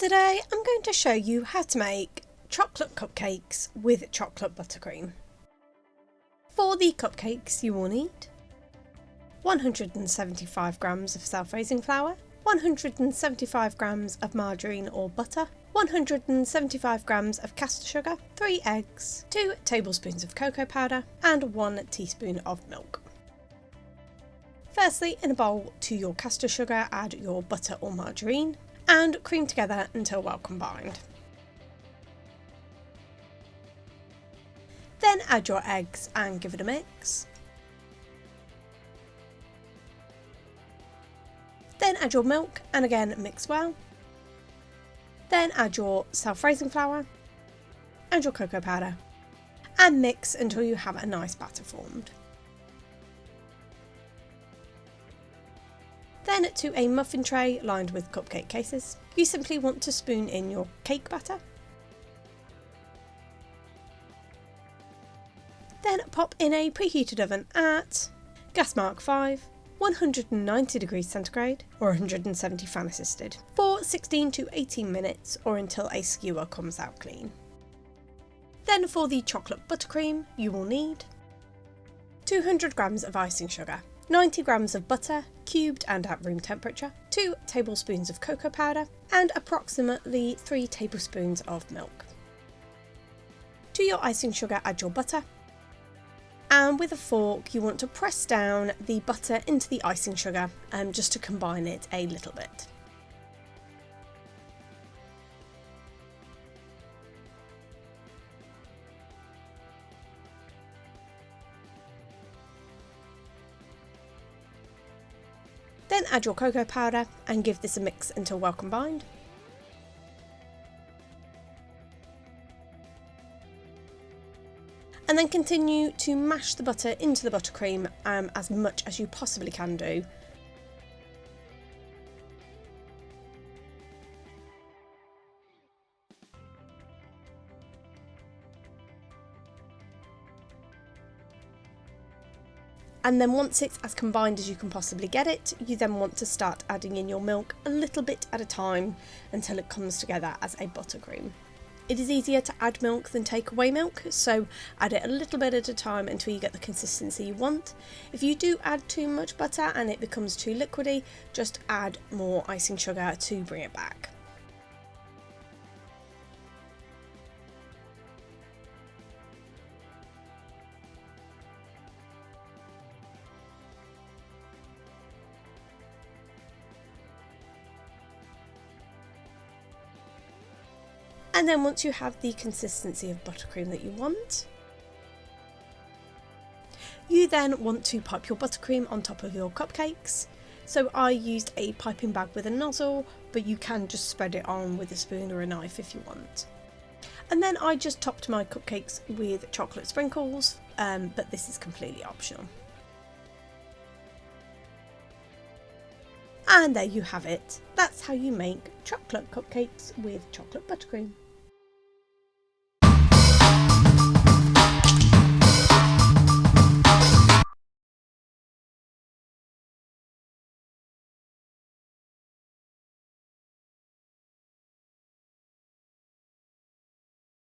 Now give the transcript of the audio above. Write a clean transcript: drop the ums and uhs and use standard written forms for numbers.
Today I'm going to show you how to make chocolate cupcakes with chocolate buttercream. For the cupcakes you will need 175 grams of self-raising flour, 175 grams of margarine or butter, 175 grams of caster sugar, 3 eggs, 2 tablespoons of cocoa powder and 1 teaspoon of milk. Firstly, in a bowl to your caster sugar add your butter or margarine and cream together until well combined. Then add your eggs and give it a mix. Then add your milk and again mix well. Then add your self-raising flour and your cocoa powder and mix until you have a nice batter formed. Then to a muffin tray lined with cupcake cases. You simply want to spoon in your cake batter. Then pop in a preheated oven at gas mark 5, 190 degrees centigrade or 170 fan assisted for 16 to 18 minutes or until a skewer comes out clean. Then for the chocolate buttercream you will need 200 grams of icing sugar, 90 grams of butter, cubed and at room temperature, 2 tablespoons of cocoa powder and approximately 3 tablespoons of milk. To your icing sugar add your butter, and with a fork you want to press down the butter into the icing sugar just to combine it a little bit. Then add your cocoa powder and give this a mix until well combined. And then continue to mash the butter into the buttercream as much as you possibly can do. And then once it's as combined as you can possibly get it, you then want to start adding in your milk a little bit at a time until it comes together as a buttercream. It is easier to add milk than take away milk, so add it a little bit at a time until you get the consistency you want. If you do add too much butter and it becomes too liquidy, just add more icing sugar to bring it back. And then once you have the consistency of buttercream that you want, you then want to pipe your buttercream on top of your cupcakes. So I used a piping bag with a nozzle, but you can just spread it on with a spoon or a knife if you want. And then I just topped my cupcakes with chocolate sprinkles, but this is completely optional. And there you have it. That's how you make chocolate cupcakes with chocolate buttercream.